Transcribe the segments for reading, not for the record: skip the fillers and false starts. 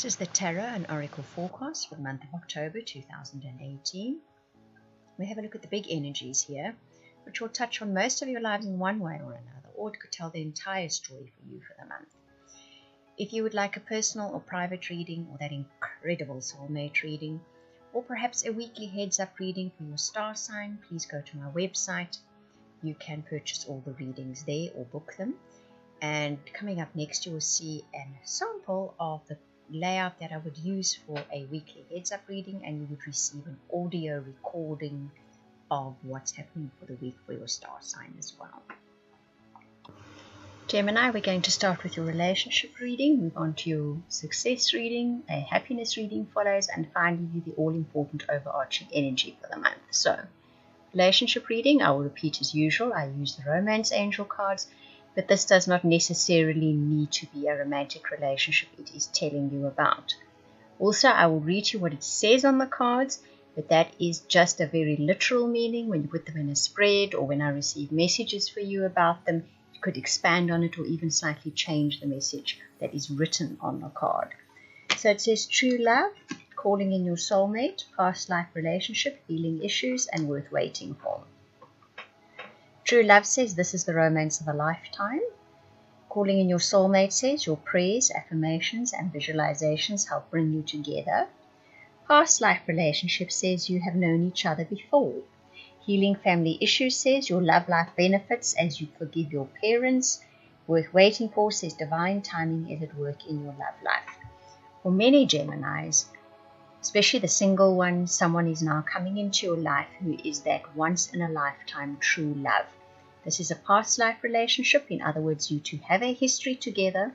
This is the Tarot and Oracle forecast for the month of October 2018. We have a look at the big energies here, which will touch on most of your lives in one way or another, or it could tell the entire story for you for the month. If you would like a personal or private reading, or that incredible soulmate reading, or perhaps a weekly heads-up reading for your star sign, please go to my website. You can purchase all the readings there or book them. And coming up next, you will see a sample of the layout that I would use for a weekly heads-up reading, and you would receive an audio recording of what's happening for the week for your star sign as well. Gemini, we're going to start with your relationship reading, move on to your success reading, a happiness reading follows, and finally the all-important overarching energy for the month. So, relationship reading, I will repeat as usual, I use the romance angel cards, but this does not necessarily need to be a romantic relationship it is telling you about. Also, I will read you what it says on the cards, but that is just a very literal meaning. When you put them in a spread or when I receive messages for you about them, you could expand on it or even slightly change the message that is written on the card. So it says true love, calling in your soulmate, past life relationship, healing issues, and worth waiting for. True love says this is the romance of a lifetime. Calling in your soulmate says your prayers, affirmations, and visualizations help bring you together. Past life relationship says you have known each other before. Healing family issues says your love life benefits as you forgive your parents. Worth waiting for says divine timing is at work in your love life. For many Geminis, especially the single one, someone is now coming into your life who is that once-in-a-lifetime true love. This is a past life relationship. In other words, you two have a history together.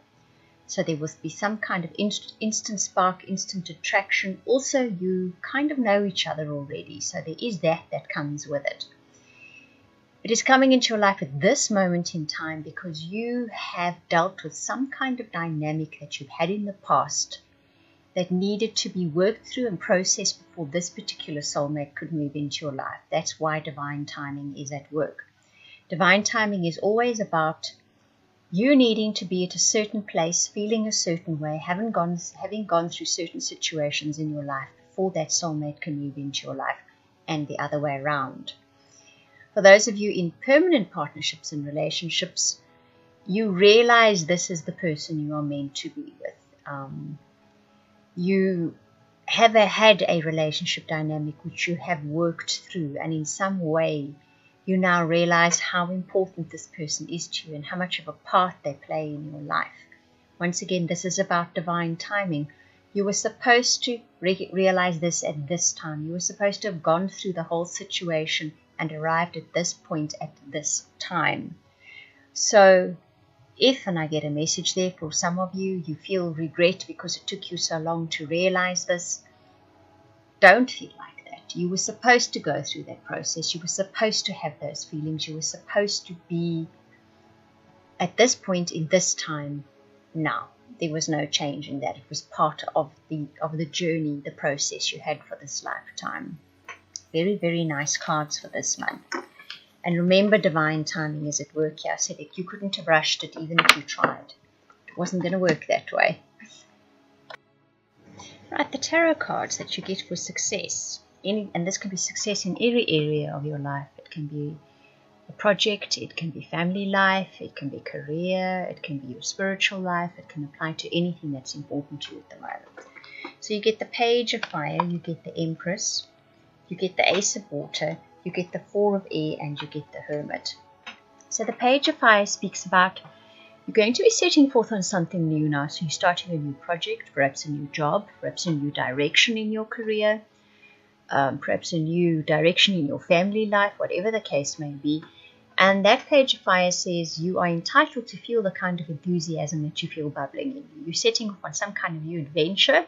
So there will be some kind of instant spark, instant attraction. Also, you kind of know each other already. So there is that comes with it. It is coming into your life at this moment in time because you have dealt with some kind of dynamic that you've had in the past that needed to be worked through and processed before this particular soulmate could move into your life. That's why divine timing is at work. Divine timing is always about you needing to be at a certain place, feeling a certain way, having gone through certain situations in your life before that soulmate can move into your life, and the other way around. For those of you in permanent partnerships and relationships, you realize this is the person you are meant to be with. You have had a relationship dynamic which you have worked through, and in some way you now realize how important this person is to you and how much of a part they play in your life. Once again, this is about divine timing. You were supposed to realize this at this time. You were supposed to have gone through the whole situation and arrived at this point at this time. So if, and I get a message there for some of you, you feel regret because it took you so long to realize this, don't feel like that. You were supposed to go through that process. You were supposed to have those feelings. You were supposed to be at this point in this time now. There was no change in that. It was part of the journey, the process you had for this lifetime. Very, very nice cards for this month. And remember, divine timing is at work here. I said that you couldn't have rushed it even if you tried. It wasn't going to work that way. Right, the tarot cards that you get for success. And this can be success in every area of your life. It can be a project, it can be family life, it can be career, it can be your spiritual life. It can apply to anything that's important to you at the moment. So you get the Page of Fire, you get the Empress, you get the Ace of Water, you get the Four of Air, and you get the Hermit. So the Page of Fire speaks about you're going to be setting forth on something new now. So you're starting a new project, perhaps a new job, perhaps a new direction in your career, perhaps a new direction in your family life, whatever the case may be. And that Page of Fire says you are entitled to feel the kind of enthusiasm that you feel bubbling in you. You're setting off on some kind of new adventure,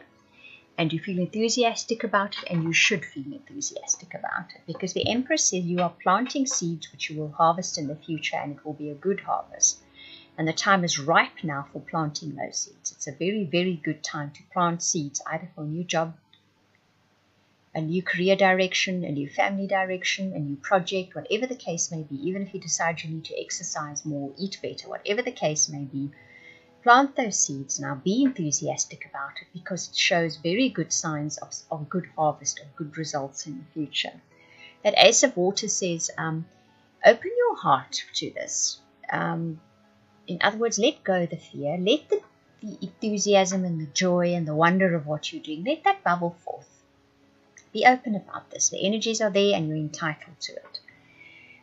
and you feel enthusiastic about it, and you should feel enthusiastic about it, because the Empress says you are planting seeds which you will harvest in the future, and it will be a good harvest. And the time is ripe now for planting those seeds. It's a very, very good time to plant seeds, either for a new job, a new career direction, a new family direction, a new project, whatever the case may be. Even if you decide you need to exercise more, eat better, whatever the case may be, Plant those seeds now. Be enthusiastic about it because it shows very good signs of good harvest, of good results in the future. That Ace of Water says, open your heart to this. In other words, let go of the fear. Let the enthusiasm and the joy and the wonder of what you're doing, let that bubble forth. Be open about this. The energies are there and you're entitled to it.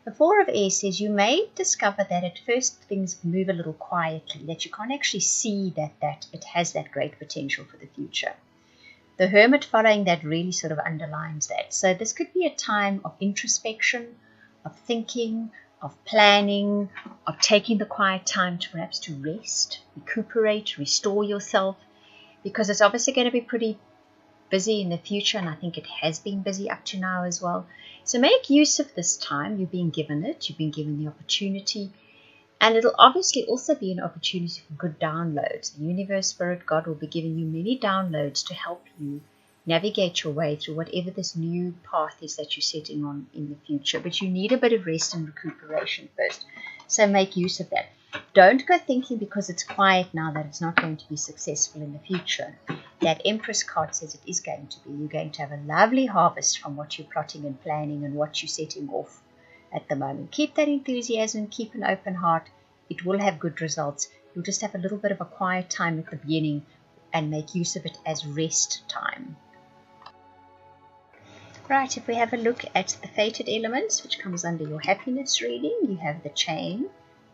The Four of Air says you may discover that at first things move a little quietly, that you can't actually see that it has that great potential for the future. The Hermit following that really sort of underlines that. So this could be a time of introspection, of thinking, of planning, of taking the quiet time to perhaps to rest, recuperate, restore yourself, because it's obviously going to be pretty busy in the future, and I think it has been busy up to now as well. So make use of this time. You've been given it. You've been given the opportunity. And it'll obviously also be an opportunity for good downloads. The universe, Spirit, God will be giving you many downloads to help you navigate your way through whatever this new path is that you're setting on in the future. But you need a bit of rest and recuperation first. So make use of that. Don't go thinking because it's quiet now that it's not going to be successful in the future. That Empress card says it is going to be. You're going to have a lovely harvest from what you're plotting and planning and what you're setting off at the moment. Keep that enthusiasm, keep an open heart. It will have good results. You'll just have a little bit of a quiet time at the beginning and make use of it as rest time. Right, if we have a look at the fated elements, which comes under your happiness reading, you have the chain,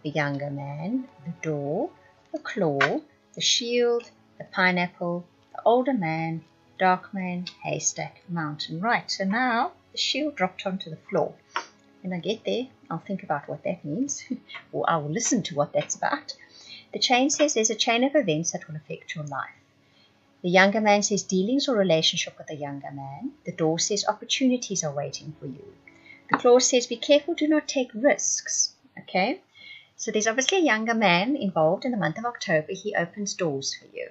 the younger man, the door, the claw, the shield, the pineapple, the older man, dark man, haystack, mountain. Right, so now the shield dropped onto the floor. When I get there, I'll think about what that means, or I will listen to what that's about. The chain says there's a chain of events that will affect your life. The younger man says dealings or relationship with a younger man. The door says opportunities are waiting for you. The claw says be careful, do not take risks. Okay, so there's obviously a younger man involved in the month of October. He opens doors for you.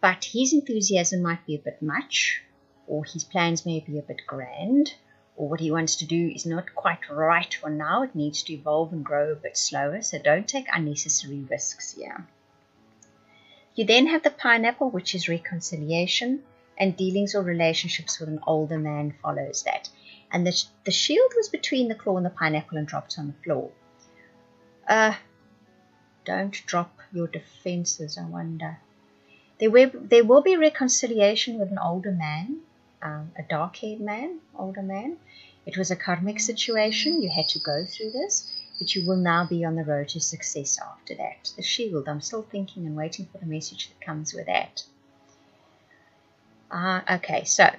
But his enthusiasm might be a bit much, or his plans may be a bit grand, or what he wants to do is not quite right for now. It needs to evolve and grow a bit slower, so don't take unnecessary risks here. You then have the pineapple, which is reconciliation, and dealings or relationships with an older man follows that. And the shield was between the claw and the pineapple and dropped on the floor. Don't drop your defenses, I wonder. There will be reconciliation with an older man, a dark-haired man, older man. It was a karmic situation. You had to go through this, but you will now be on the road to success after that. The shield, I'm still thinking and waiting for the message that comes with that. Okay, so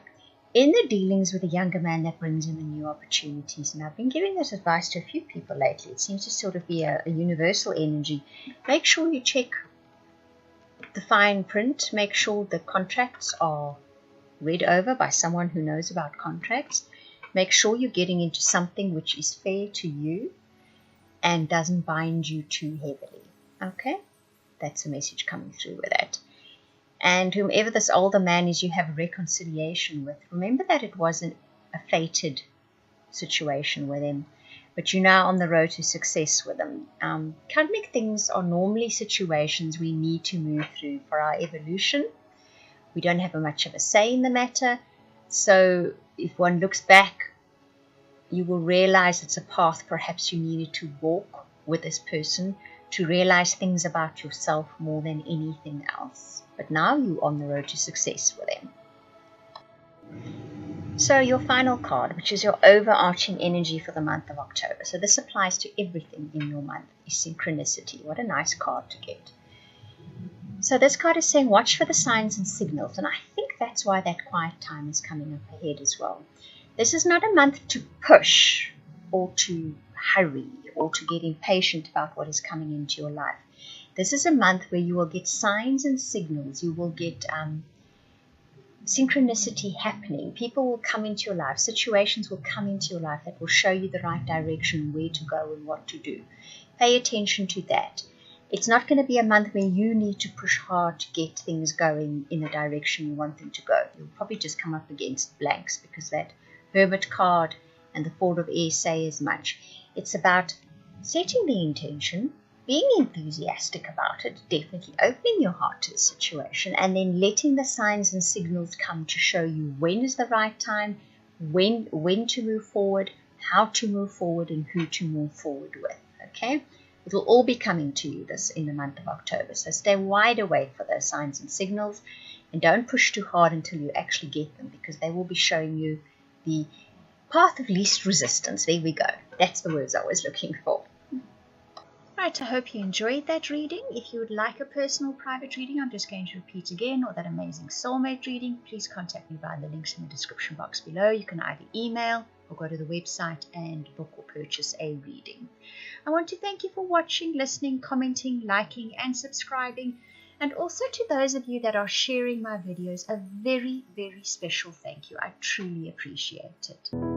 in the dealings with a younger man, that brings in the new opportunities. And I've been giving this advice to a few people lately. It seems to sort of be a universal energy. Make sure you check the fine print. Make sure the contracts are read over by someone who knows about contracts. Make sure you're getting into something which is fair to you and doesn't bind you too heavily. Okay? That's a message coming through with that. And whomever this older man is you have a reconciliation with, remember that it wasn't a fated situation with him, but you're now on the road to success with him. Karmic things are normally situations we need to move through for our evolution. We don't have much of a say in the matter. So if one looks back, you will realize it's a path perhaps you needed to walk with this person to realize things about yourself more than anything else. But now you're on the road to success with them. So your final card, which is your overarching energy for the month of October. So this applies to everything in your month, is Synchronicity. What a nice card to get. So this card is saying watch for the signs and signals. And I think that's why that quiet time is coming up ahead as well. This is not a month to push or to hurry or to get impatient about what is coming into your life. This is a month where you will get signs and signals. You will get synchronicity happening. People will come into your life. Situations will come into your life that will show you the right direction, where to go and what to do. Pay attention to that. It's not going to be a month where you need to push hard to get things going in the direction you want them to go. You'll probably just come up against blanks because that Hermit card and the Four of Air say as much. It's about setting the intention, being enthusiastic about it, definitely opening your heart to the situation, and then letting the signs and signals come to show you when is the right time, when to move forward, how to move forward, and who to move forward with. Okay, it will all be coming to you this in the month of October, so stay wide awake for those signs and signals, and don't push too hard until you actually get them, because they will be showing you the path of least resistance. There we go, that's the words I was looking for. Right, I hope you enjoyed that reading. If you would like a personal private reading, I'm just going to repeat again, or that amazing soulmate reading, please contact me via the links in the description box below. You can either email or go to the website and book or purchase a reading. I want to thank you for watching, listening, commenting, liking, and subscribing. And also to those of you that are sharing my videos, a very, very special thank you. I truly appreciate it.